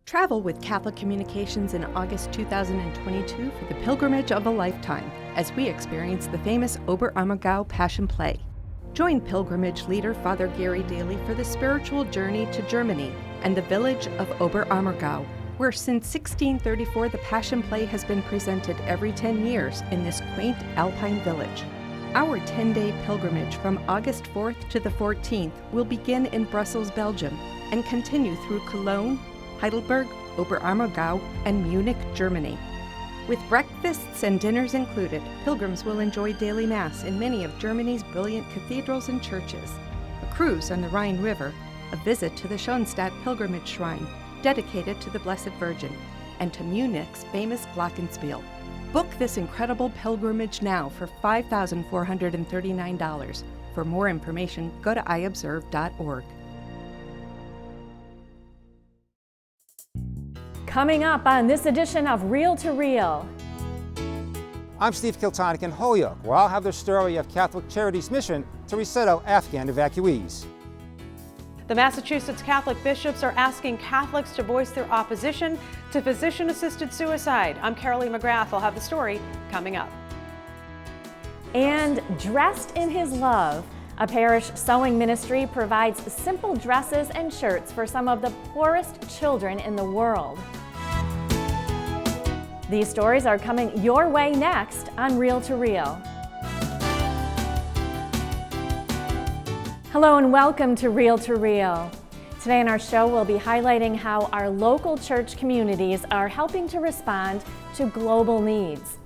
Travel with Catholic Communications in August 2022 for the pilgrimage of a lifetime as we experience the famous Oberammergau Passion Play. Join pilgrimage leader Father Gary Daly for the spiritual journey to Germany and the village of Oberammergau, where since 1634 the Passion Play has been presented every 10 years in this quaint alpine village. Our 10-day pilgrimage from August 4th to the 14th will begin in Brussels, Belgium, and continue through Cologne, Heidelberg, Oberammergau, and Munich, Germany. With breakfasts and dinners included, pilgrims will enjoy daily Mass in many of Germany's brilliant cathedrals and churches, a cruise on the Rhine River, a visit to the Schönstatt Pilgrimage Shrine, dedicated to the Blessed Virgin, and to Munich's famous Glockenspiel. Book this incredible pilgrimage now for $5,439. For more information, go to iobserve.org. Coming up on this edition of Reel to Reel. I'm Steve Kiltonic in Holyoke, where I'll have the story of Catholic Charities' mission to resettle Afghan evacuees. The Massachusetts Catholic bishops are asking Catholics to voice their opposition to physician-assisted suicide. I'm Carolee McGrath. I'll have the story coming up. And dressed in his love, a parish sewing ministry provides simple dresses and shirts for some of the poorest children in the world. These stories are coming your way next on Reel to Reel. Hello and welcome to Reel to Reel. Today in our show we'll be highlighting how our local church communities are helping to respond to global needs.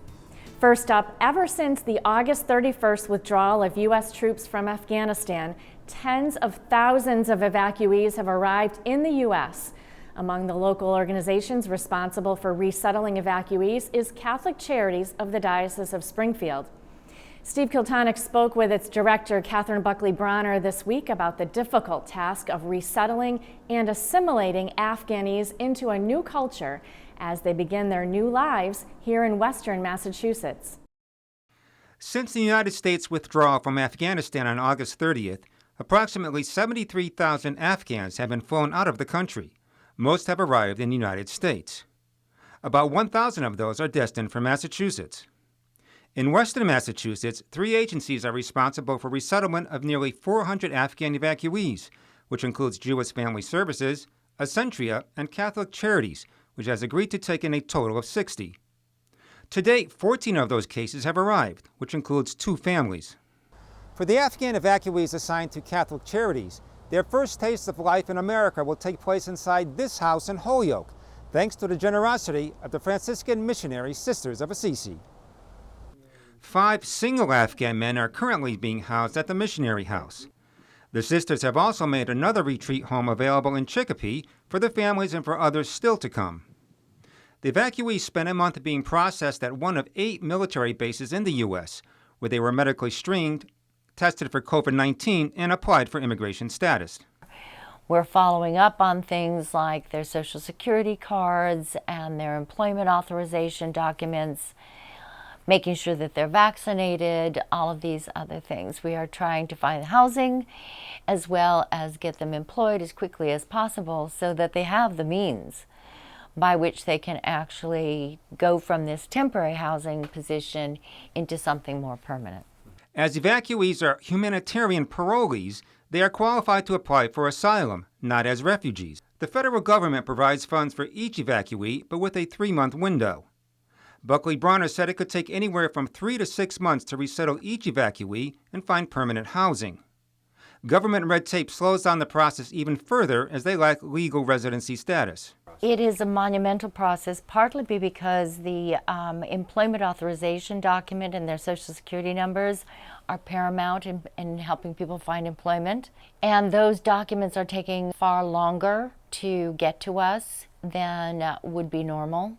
First up, ever since the August 31st withdrawal of U.S. troops from Afghanistan, tens of thousands of evacuees have arrived in the U.S. Among the local organizations responsible for resettling evacuees is Catholic Charities of the Diocese of Springfield. Steve Kiltonic spoke with its director, Catherine Buckley-Bronner, this week about the difficult task of resettling and assimilating Afghanis into a new culture as they begin their new lives here in Western Massachusetts. Since the United States withdrawal from Afghanistan on August 30th, approximately 73,000 Afghans have been flown out of the country. Most have arrived in the United States. About 1,000 of those are destined for Massachusetts. In Western Massachusetts, 3 agencies are responsible for resettlement of nearly 400 Afghan evacuees, which includes Jewish Family Services, Accentria, and Catholic Charities, which has agreed to take in a total of 60. To date, 14 of those cases have arrived, which includes 2 families. For the Afghan evacuees assigned to Catholic Charities, their first taste of life in America will take place inside this house in Holyoke, thanks to the generosity of the Franciscan Missionary Sisters of Assisi. 5 single Afghan men are currently being housed at the missionary house. The sisters have also made another retreat home available in Chicopee for the families and for others still to come. The evacuees spent a month being processed at one of 8 military bases in the U.S., where they were medically screened, tested for COVID-19, and applied for immigration status. We're following up on things like their Social Security cards and their employment authorization documents, making sure that they're vaccinated, all of these other things. We are trying to find housing as well as get them employed as quickly as possible so that they have the means by which they can actually go from this temporary housing position into something more permanent. As evacuees are humanitarian parolees, they are qualified to apply for asylum, not as refugees. The federal government provides funds for each evacuee, but with a 3-month window. Buckley-Bronner said it could take anywhere from 3 to 6 months to resettle each evacuee and find permanent housing. Government red tape slows down the process even further as they lack legal residency status. It is a monumental process, partly because the employment authorization document and their Social Security numbers are paramount in helping people find employment. And those documents are taking far longer to get to us than would be normal.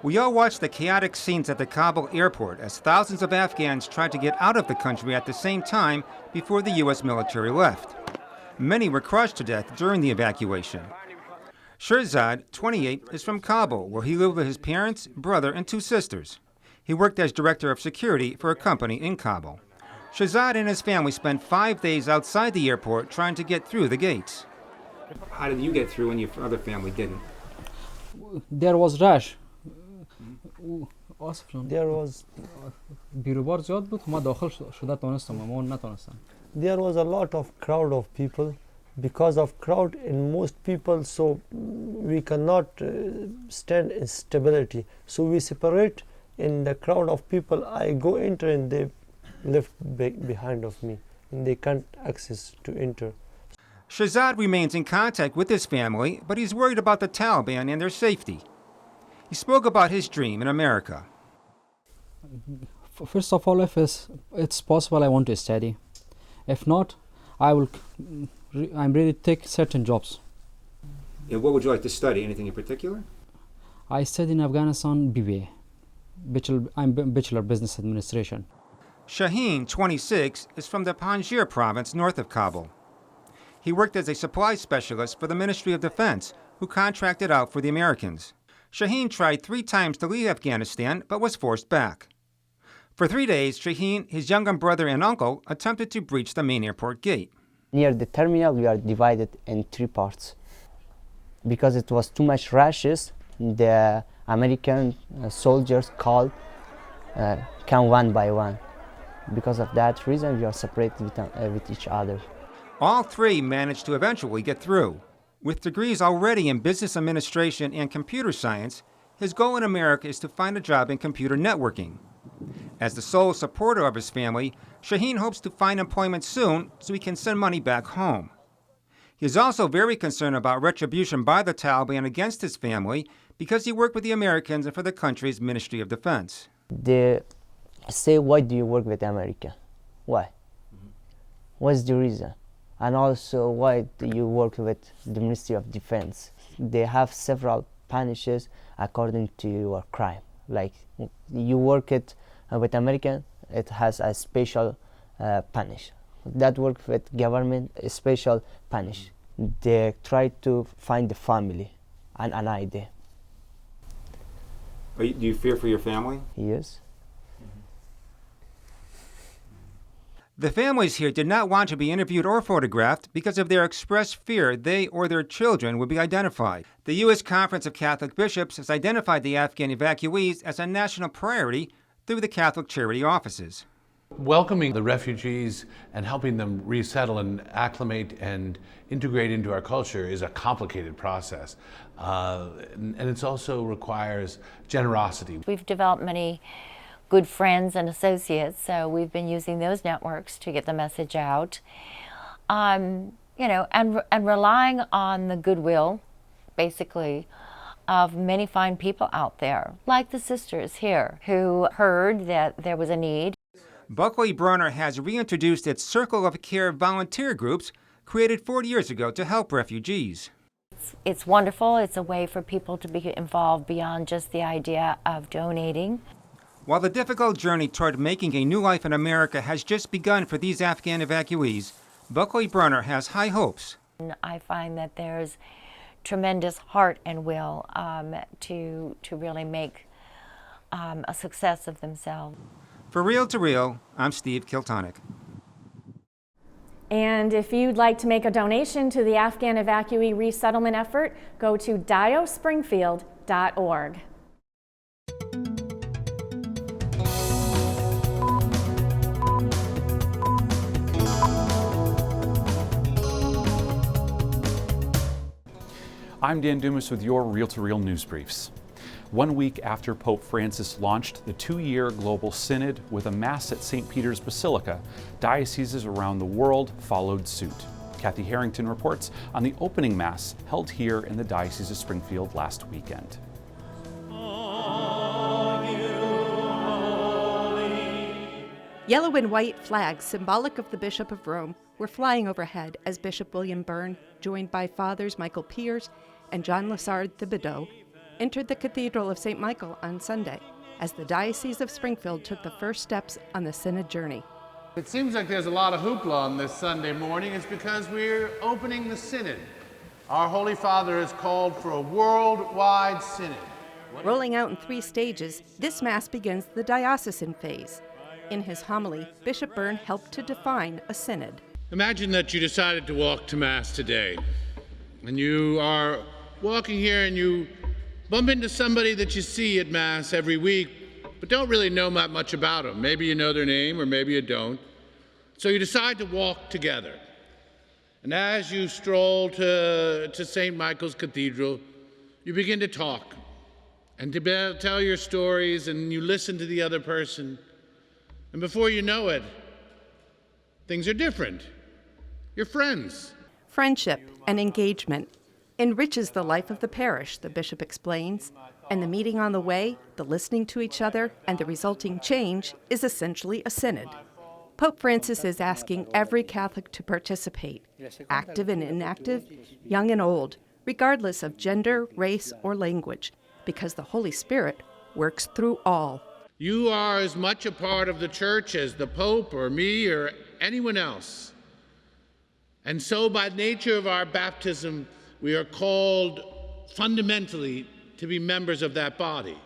We all watched the chaotic scenes at the Kabul airport as thousands of Afghans tried to get out of the country at the same time before the U.S. military left. Many were crushed to death during the evacuation. Shirzad, 28, is from Kabul, where he lived with his parents, brother, and 2 sisters. He worked as director of security for a company in Kabul. Shirzad and his family spent 5 days outside the airport trying to get through the gates. How did you get through when your other family didn't? there was rush. There was بیروبار زیاد بود ما داخل شده تونستم ما نتونستم. There was a lot of crowd of people. Because of crowd in most people, so we cannot stand in stability. So we separate in the crowd of people. I go enter and they left behind of me and they can't access to enter. Shahzad remains in contact with his family, but he's worried about the Taliban and their safety. He spoke about his dream in America. First of all, if it's possible, I want to study. If not, I'm ready to take certain jobs. And what would you like to study? Anything in particular? I studied in Afghanistan BBA. I'm Bachelor Business Administration. Shaheen, 26, is from the Panjshir province north of Kabul. He worked as a supply specialist for the Ministry of Defense, who contracted out for the Americans. Shaheen tried 3 times to leave Afghanistan, but was forced back. For 3 days, Shaheen, his younger brother and uncle attempted to breach the main airport gate. Near the terminal, we are divided in 3 parts. Because it was too much rushes, the American soldiers called, come one by one. Because of that reason, we are separated with each other. All 3 managed to eventually get through. With degrees already in business administration and computer science, his goal in America is to find a job in computer networking. As the sole supporter of his family, Shaheen hopes to find employment soon so he can send money back home. He is also very concerned about retribution by the Taliban against his family because he worked with the Americans and for the country's Ministry of Defense. They say, why do you work with America? Why? What's the reason? And also, why do you work with the Ministry of Defense? They have several punishes according to your crime. Like you work it with American, it has a special punish. That work with government, a special punish. They try to find the family and an ID. Do you fear for your family? Yes. The families here did not want to be interviewed or photographed because of their expressed fear they or their children would be identified. The U.S. Conference of Catholic Bishops has identified the Afghan evacuees as a national priority through the Catholic Charity offices. Welcoming the refugees and helping them resettle and acclimate and integrate into our culture is a complicated process. And it also requires generosity. We've developed many good friends and associates, so we've been using those networks to get the message out. And relying on the goodwill, basically, of many fine people out there, like the sisters here, who heard that there was a need. Buckley Brunner has reintroduced its Circle of Care volunteer groups created 40 years ago to help refugees. It's wonderful. It's a way for people to be involved beyond just the idea of donating. While the difficult journey toward making a new life in America has just begun for these Afghan evacuees, Buckley Brunner has high hopes. I find that there's tremendous heart and will to really make a success of themselves. For Real to Real, I'm Steve Kiltonic. And if you'd like to make a donation to the Afghan evacuee resettlement effort, go to diospringfield.org. I'm Dan Dumas with your Real to Real News Briefs. 1 week after Pope Francis launched the 2-year Global Synod with a Mass at St. Peter's Basilica, dioceses around the world followed suit. Kathy Harrington reports on the opening Mass held here in the Diocese of Springfield last weekend. Yellow and white flags, symbolic of the Bishop of Rome, were flying overhead as Bishop William Byrne, joined by Fathers Michael Piers and John Lessard Thibodeau, entered the Cathedral of St. Michael on Sunday as the Diocese of Springfield took the first steps on the Synod journey. It seems like there's a lot of hoopla on this Sunday morning. It's because we're opening the Synod. Our Holy Father has called for a worldwide Synod. Rolling out in 3 stages, this Mass begins the diocesan phase. In his homily, Bishop Byrne helped to define a synod. Imagine that you decided to walk to Mass today, and you are walking here and you Bump into somebody that you see at Mass every week, but don't really know much about them. Maybe you know their name or maybe you don't. So you decide to walk together. And as you stroll to St. Michael's Cathedral, you begin to talk and to tell your stories, and you listen to the other person. And before you know it, things are different. You're friends. Friendship and engagement enriches the life of the parish, the bishop explains, and the meeting on the way, the listening to each other, and the resulting change is essentially a synod. Pope Francis is asking every Catholic to participate, active and inactive, young and old, regardless of gender, race, or language, because the Holy Spirit works through all. You are as much a part of the church as the Pope or me or anyone else. And so by nature of our baptism, we are called fundamentally to be members of that body,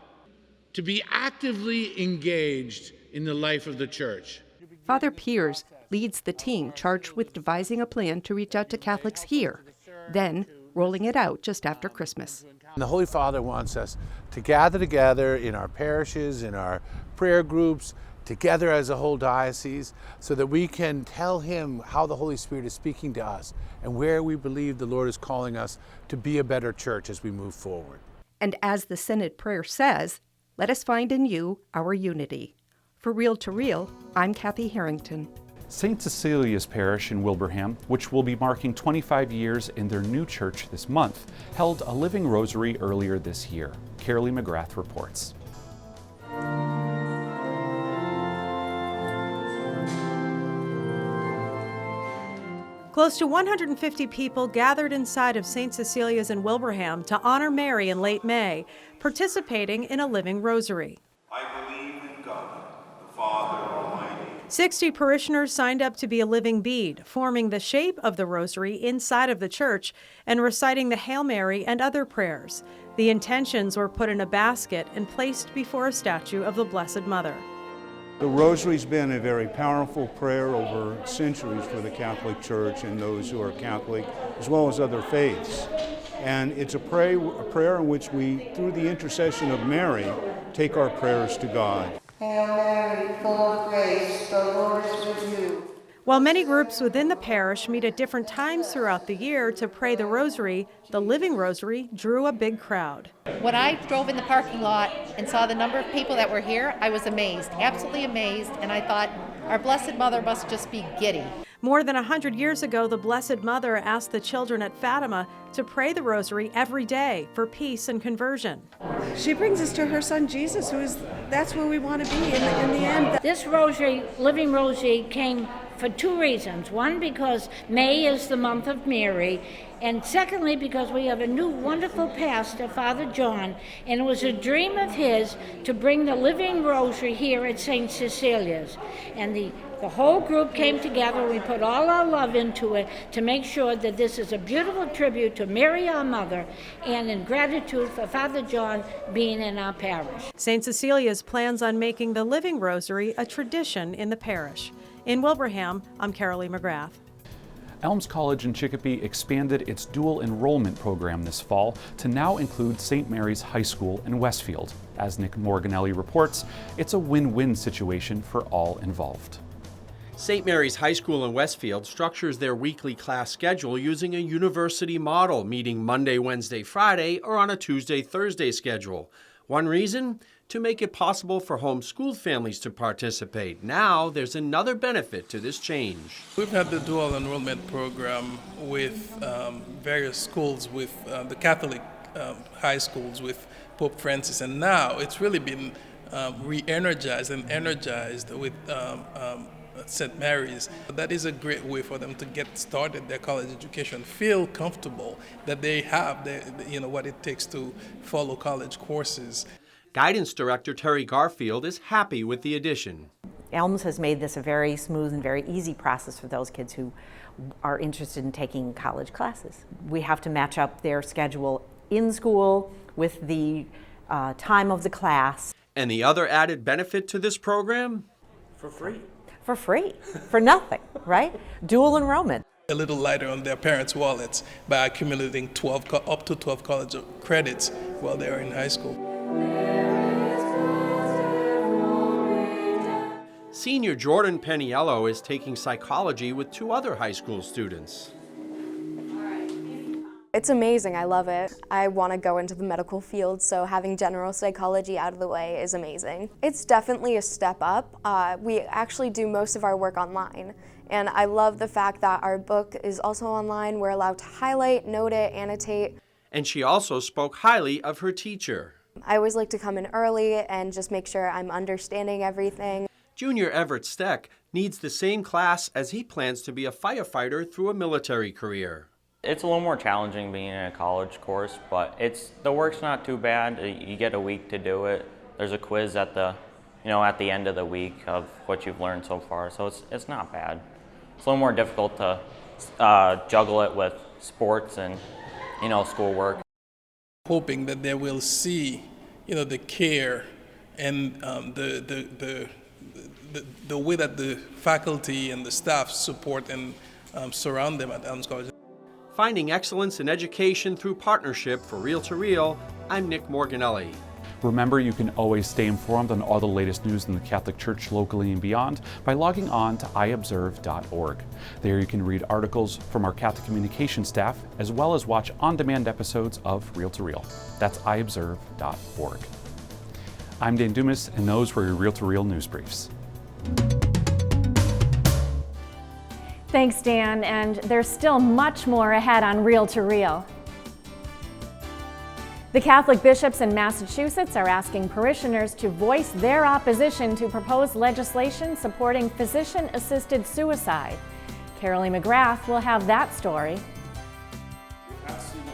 to be actively engaged in the life of the church. Father Piers leads the team charged with devising a plan to reach out to Catholics here, then rolling it out just after Christmas. The Holy Father wants us to gather together in our parishes, in our prayer groups, together as a whole diocese, so that we can tell him how the Holy Spirit is speaking to us and where we believe the Lord is calling us to be a better church as we move forward. And as the Synod prayer says, let us find in you our unity. For Real to Real, I'm Kathy Harrington. St. Cecilia's Parish in Wilbraham, which will be marking 25 years in their new church this month, held a living rosary earlier this year. Carolee McGrath reports. Close to 150 people gathered inside of St. Cecilia's in Wilbraham to honor Mary in late May, participating in a living rosary. I believe in God, the Father Almighty. 60 parishioners signed up to be a living bead, forming the shape of the rosary inside of the church and reciting the Hail Mary and other prayers. The intentions were put in a basket and placed before a statue of the Blessed Mother. The rosary's been a very powerful prayer over centuries for the Catholic Church and those who are Catholic, as well as other faiths. And it's a prayer in which we, through the intercession of Mary, take our prayers to God. Hail Mary, full of grace, the Lord is with you. While many groups within the parish meet at different times throughout the year to pray the rosary, the Living Rosary drew a big crowd. When I drove in the parking lot and saw the number of people that were here, I was amazed, absolutely amazed, and I thought, our Blessed Mother must just be giddy. More than 100 years ago, the Blessed Mother asked the children at Fatima to pray the rosary every day for peace and conversion. She brings us to her son Jesus, that's where we want to be in the end. This rosary, Living Rosary, came for two reasons. One, because May is the month of Mary, and secondly, because we have a new wonderful pastor, Father John, and it was a dream of his to bring the Living Rosary here at St. Cecilia's. And the whole group came together. We put all our love into it to make sure that this is a beautiful tribute to Mary, our mother, and in gratitude for Father John being in our parish. St. Cecilia's plans on making the Living Rosary a tradition in the parish. In Wilbraham, I'm Carolee McGrath. Elms College in Chicopee expanded its dual enrollment program this fall to now include St. Mary's High School in Westfield. As Nick Morganelli reports, it's a win-win situation for all involved. St. Mary's High School in Westfield structures their weekly class schedule using a university model, meeting Monday, Wednesday, Friday, or on a Tuesday, Thursday schedule. One reason? To make it possible for homeschooled families to participate. Now, there's another benefit to this change. We've had the dual enrollment program with various schools, with the Catholic high schools with Pope Francis, and now it's really been re-energized and energized with St. Mary's. That is a great way for them to get started their college education, feel comfortable that they have what it takes to follow college courses. Guidance Director Terry Garfield is happy with the addition. Elms has made this a very smooth and very easy process for those kids who are interested in taking college classes. We have to match up their schedule in school with the time of the class. And the other added benefit to this program? For free. For free, for nothing, right? Dual enrollment. a little lighter on their parents' wallets by accumulating up to 12 college credits while they are in high school. Senior Jordan Peniello is taking psychology with 2 other high school students. It's amazing, I love it. I want to go into the medical field, so having general psychology out of the way is amazing. It's definitely a step up. We actually do most of our work online, and I love the fact that our book is also online. We're allowed to highlight, note it, annotate. And she also spoke highly of her teacher. I always like to come in early and just make sure I'm understanding everything. Junior Everett Steck needs the same class as he plans to be a firefighter through a military career. It's a little more challenging being in a college course, but the work's not too bad. You get a week to do it. There's a quiz at the end of the week of what you've learned so far, so it's not bad. It's a little more difficult to juggle it with sports and schoolwork. Hoping that they will see the care and the way that the faculty and the staff support and surround them at Elms College. Finding excellence in education through partnership for Real to Real, I'm Nick Morganelli. Remember, you can always stay informed on all the latest news in the Catholic Church locally and beyond by logging on to iobserve.org. There you can read articles from our Catholic communication staff, as well as watch on-demand episodes of Real to Real. That's iobserve.org. I'm Dan Dumas, and those were your Real to Real news briefs. Thanks, Dan, and there's still much more ahead on Real to Real. The Catholic bishops in Massachusetts are asking parishioners to voice their opposition to proposed legislation supporting physician-assisted suicide. Carolee McGrath will have that story.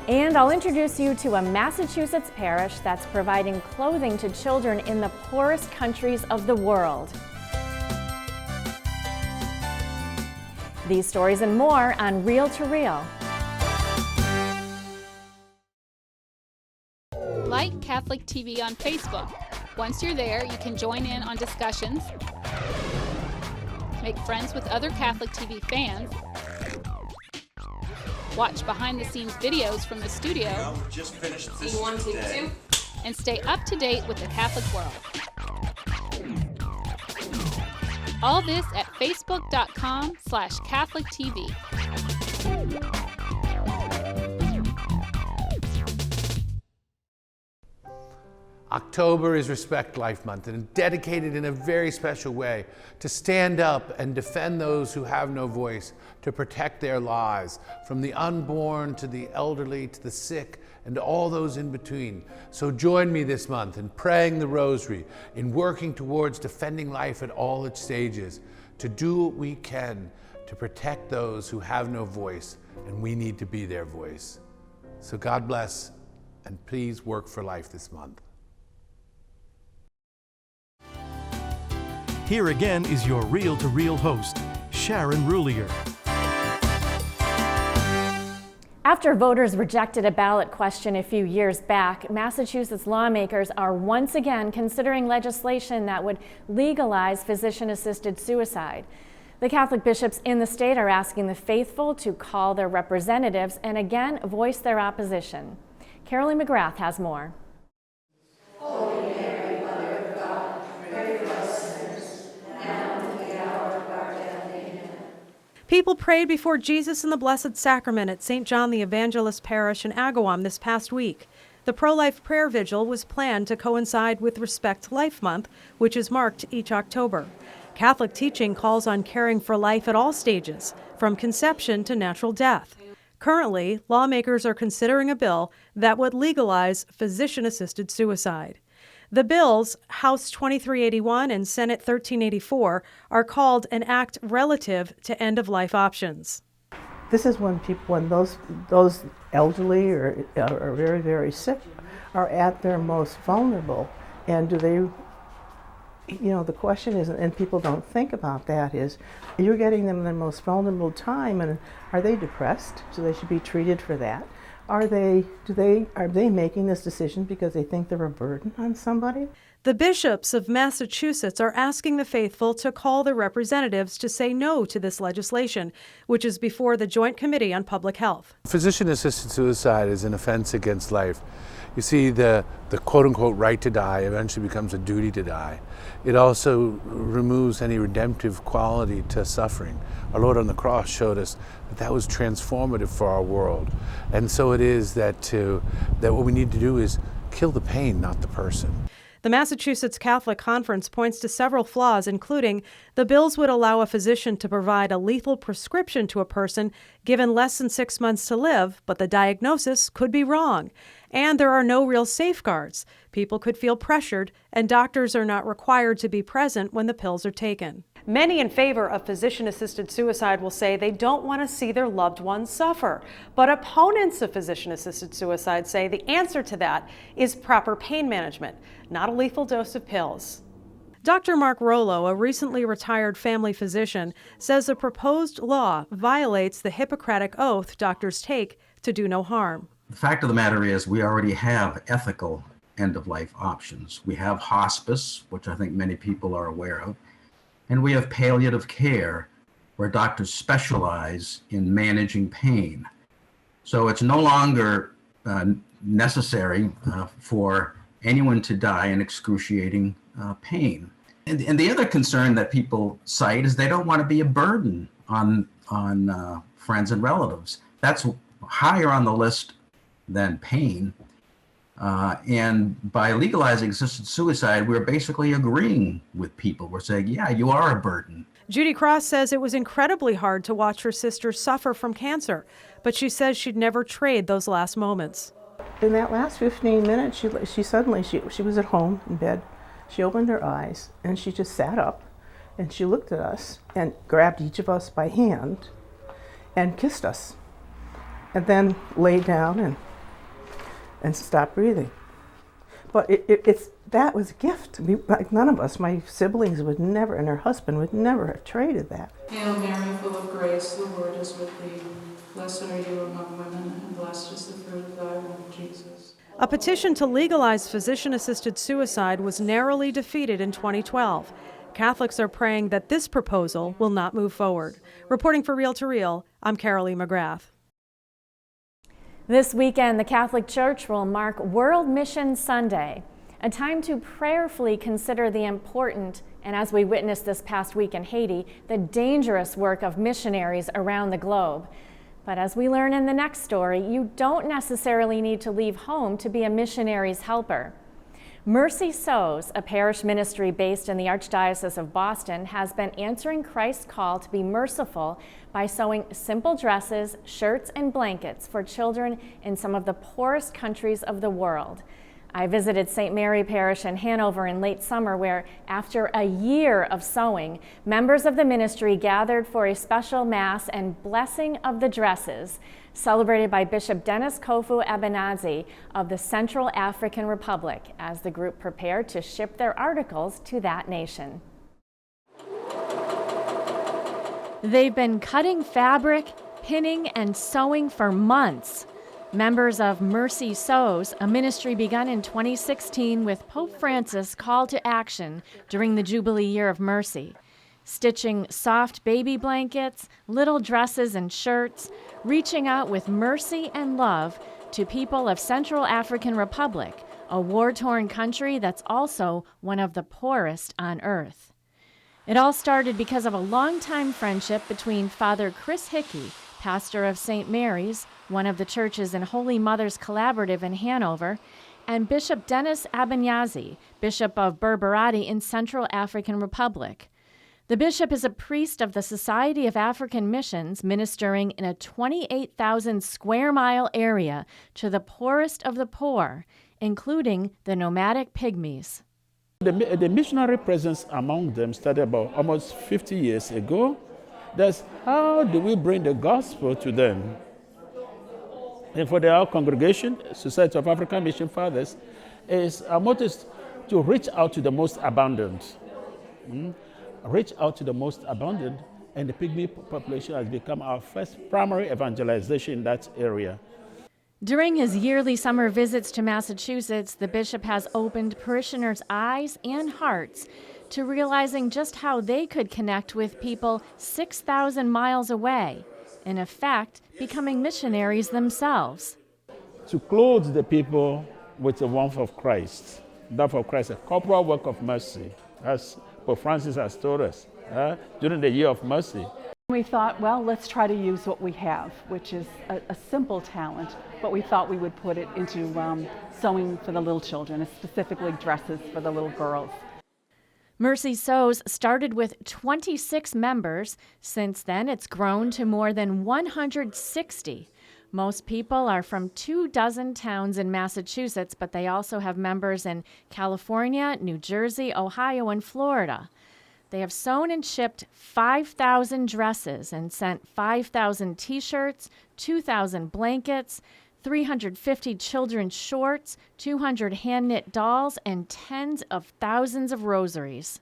And I'll introduce you to a Massachusetts parish that's providing clothing to children in the poorest countries of the world. These stories and more on Real to Real. Like Catholic TV on Facebook. Once you're there, you can join in on discussions, make friends with other Catholic TV fans, watch behind-the-scenes videos from the studio, just finished this today. And stay up to date with the Catholic world. All this at facebook.com/CatholicTV. October is Respect Life Month, and dedicated in a very special way to stand up and defend those who have no voice, to protect their lives, from the unborn to the elderly to the sick and all those in between. So join me this month in praying the Rosary, in working towards defending life at all its stages, to do what we can to protect those who have no voice, and we need to be their voice. So God bless, and please work for life this month. Here again is your Real to Real host, Sharon Rulier. After voters rejected a ballot question a few years back, Massachusetts lawmakers are once again considering legislation that would legalize physician-assisted suicide. The Catholic bishops in the state are asking the faithful to call their representatives and again voice their opposition. Carolee McGrath has more. Holy Mary, Mother of God, pray for us sinners, now and at the hour of our death. Amen. People prayed before Jesus in the Blessed Sacrament at St. John the Evangelist Parish in Agawam this past week. The pro-life prayer vigil was planned to coincide with Respect Life Month, which is marked each October. Catholic teaching calls on caring for life at all stages, from conception to natural death. Currently, lawmakers are considering a bill that would legalize physician-assisted suicide. The bills, House 2381 and Senate 1384, are called an act relative to end-of-life options. This is when those elderly or very, very sick are at their most vulnerable. And do they, the question is, and people don't think about that, is you're getting them in their most vulnerable time, and are they depressed? So they should be treated for that. Are they making this decision because they think they're a burden on somebody? The bishops of Massachusetts are asking the faithful to call their representatives to say no to this legislation, which is before the Joint Committee on Public Health. Physician-assisted suicide is an offense against life. You see, the quote-unquote right to die eventually becomes a duty to die. It also removes any redemptive quality to suffering. Our Lord on the cross showed us that was transformative for our world. And so it is that what we need to do is kill the pain, not the person. The Massachusetts Catholic Conference points to several flaws, including the bills would allow a physician to provide a lethal prescription to a person given less than 6 months to live, but the diagnosis could be wrong. And there are no real safeguards. People could feel pressured, and doctors are not required to be present when the pills are taken. Many in favor of physician-assisted suicide will say they don't want to see their loved ones suffer. But opponents of physician-assisted suicide say the answer to that is proper pain management, not a lethal dose of pills. Dr. Mark Rollo, a recently retired family physician, says the proposed law violates the Hippocratic oath doctors take to do no harm. The fact of the matter is we already have ethical end-of-life options. We have hospice, which I think many people are aware of, and we have palliative care, where doctors specialize in managing pain. So it's no longer necessary for anyone to die in excruciating pain. And the other concern that people cite is they don't want to be a burden on friends and relatives. That's higher on the list than pain. And by legalizing assisted suicide, we're basically agreeing with people. We're saying, yeah, you are a burden. Judy Cross says it was incredibly hard to watch her sister suffer from cancer, but she says she'd never trade those last moments. In that last 15 minutes, she suddenly was at home in bed. She opened her eyes and she just sat up and she looked at us and grabbed each of us by hand and kissed us, and then laid down and stopped breathing. But that was a gift. Like none of us, my siblings would never, and her husband would never have traded that. Hail Mary, full of grace, the Lord is with thee. Blessed are you among women, and blessed is the fruit of thy womb, Jesus. A petition to legalize physician-assisted suicide was narrowly defeated in 2012. Catholics are praying that this proposal will not move forward. Reporting for Reel to Reel, I'm Carolee McGrath. This weekend, the Catholic Church will mark World Mission Sunday, a time to prayerfully consider the important, and as we witnessed this past week in Haiti, the dangerous work of missionaries around the globe. But as we learn in the next story, you don't necessarily need to leave home to be a missionary's helper. Mercy Sews, a parish ministry based in the Archdiocese of Boston, has been answering Christ's call to be merciful by sewing simple dresses, shirts, and blankets for children in some of the poorest countries of the world. I visited St. Mary Parish in Hanover in late summer, where after a year of sewing, members of the ministry gathered for a special Mass and blessing of the dresses, celebrated by Bishop Dennis Kofu Ebenazi of the Central African Republic, as the group prepared to ship their articles to that nation. They've been cutting fabric, pinning, and sewing for months. Members of Mercy Sews, a ministry begun in 2016 with Pope Francis' call to action during the Jubilee Year of Mercy. Stitching soft baby blankets, little dresses and shirts, reaching out with mercy and love to people of Central African Republic, a war-torn country that's also one of the poorest on earth. It all started because of a longtime friendship between Father Chris Hickey, pastor of St. Mary's, one of the churches in Holy Mother's Collaborative in Hanover, and Bishop Dennis Ebenazi, Bishop of Berberati in Central African Republic. The bishop is a priest of the Society of African Missions, ministering in a 28,000 square mile area to the poorest of the poor, including the nomadic pygmies. The missionary presence among them started about almost 50 years ago. That's how do we bring the gospel to them? And for our congregation, Society of African Mission Fathers, our motto is to reach out to the most abandoned. Reach out to the most abandoned, and the pygmy population has become our first primary evangelization in that area. During his yearly summer visits to Massachusetts, the bishop has opened parishioners' eyes and hearts to realizing just how they could connect with people 6,000 miles away, in effect, becoming missionaries themselves. To clothe the people with the warmth of Christ, love of Christ, a corporal work of mercy, as Pope Francis has told us during the year of mercy. We thought, well, let's try to use what we have, which is a simple talent, but we thought we would put it into sewing for the little children, specifically dresses for the little girls. Mercy Sews started with 26 members. Since then, it's grown to more than 160. Most people are from 24 towns in Massachusetts, but they also have members in California, New Jersey, Ohio, and Florida. They have sewn and shipped 5,000 dresses and sent 5,000 t-shirts, 2,000 blankets, 350 children's shorts, 200 hand-knit dolls, and tens of thousands of rosaries.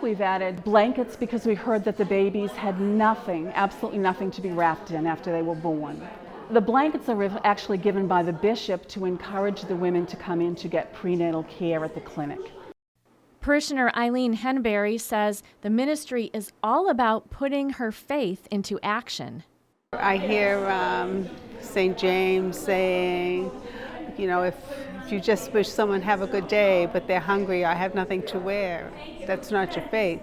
We've added blankets because we heard that the babies had nothing, absolutely nothing to be wrapped in after they were born. The blankets are actually given by the bishop to encourage the women to come in to get prenatal care at the clinic. Parishioner Eileen Henberry says the ministry is all about putting her faith into action. I hear St. James saying, you know, if you just wish someone have a good day, but they're hungry, I have nothing to wear, that's not your faith.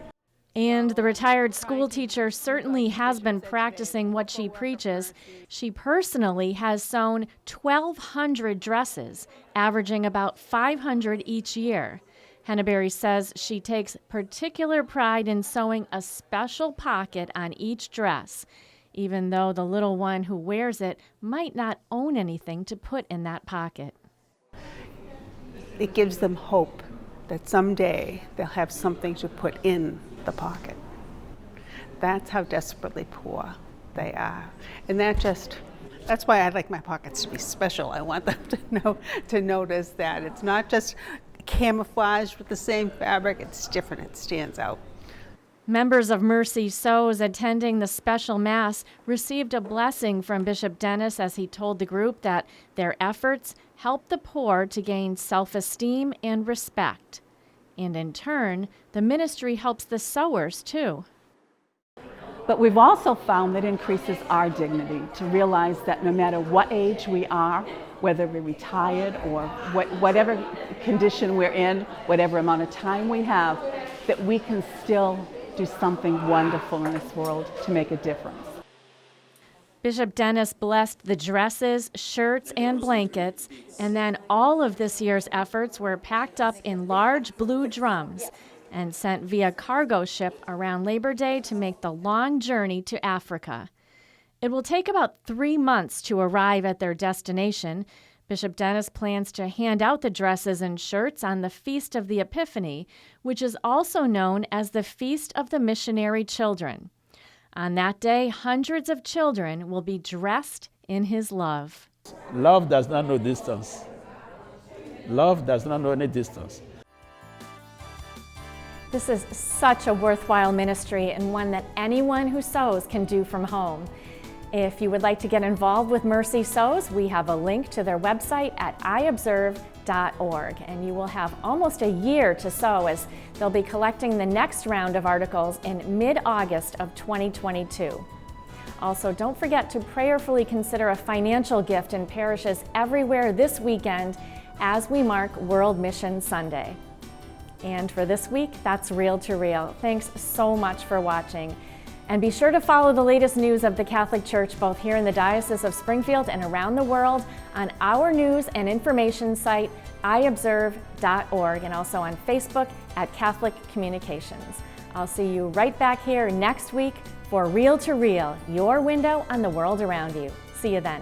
And the retired school teacher certainly has been practicing what she preaches. She personally has sewn 1,200 dresses, averaging about 500 each year. Henneberry says she takes particular pride in sewing a special pocket on each dress, even though the little one who wears it might not own anything to put in that pocket. It gives them hope that someday they'll have something to put in the pocket. That's how desperately poor they are. And that's why I like my pockets to be special. I want them to notice that it's not just camouflaged with the same fabric, it's different, it stands out. Members of Mercy Sews attending the special Mass received a blessing from Bishop Dennis as he told the group that their efforts help the poor to gain self-esteem and respect. And in turn, the ministry helps the sewers too. But we've also found that it increases our dignity to realize that no matter what age we are, whether we're retired or whatever condition we're in, whatever amount of time we have, that we can still do something wonderful in this world to make a difference. Bishop Dennis blessed the dresses, shirts, and blankets, and then all of this year's efforts were packed up in large blue drums and sent via cargo ship around Labor Day to make the long journey to Africa. It will take about 3 months to arrive at their destination. Bishop Dennis plans to hand out the dresses and shirts on the Feast of the Epiphany, which is also known as the Feast of the Missionary Children. On that day, hundreds of children will be dressed in his love. Love does not know distance. Love does not know any distance. This is such a worthwhile ministry and one that anyone who sews can do from home. If you would like to get involved with Mercy Sews, we have a link to their website at iobserve.org, and you will have almost a year to sew as they'll be collecting the next round of articles in mid-August of 2022. Also, don't forget to prayerfully consider a financial gift in parishes everywhere this weekend as we mark World Mission Sunday. And for this week, that's Real to Real. Thanks so much for watching. And be sure to follow the latest news of the Catholic Church both here in the Diocese of Springfield and around the world on our news and information site, iobserve.org, and also on Facebook at Catholic Communications. I'll see you right back here next week for Real to Real, your window on the world around you. See you then.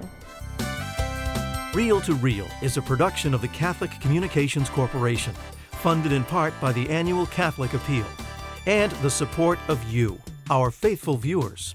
Real to Real is a production of the Catholic Communications Corporation, funded in part by the annual Catholic Appeal, and the support of you, our faithful viewers.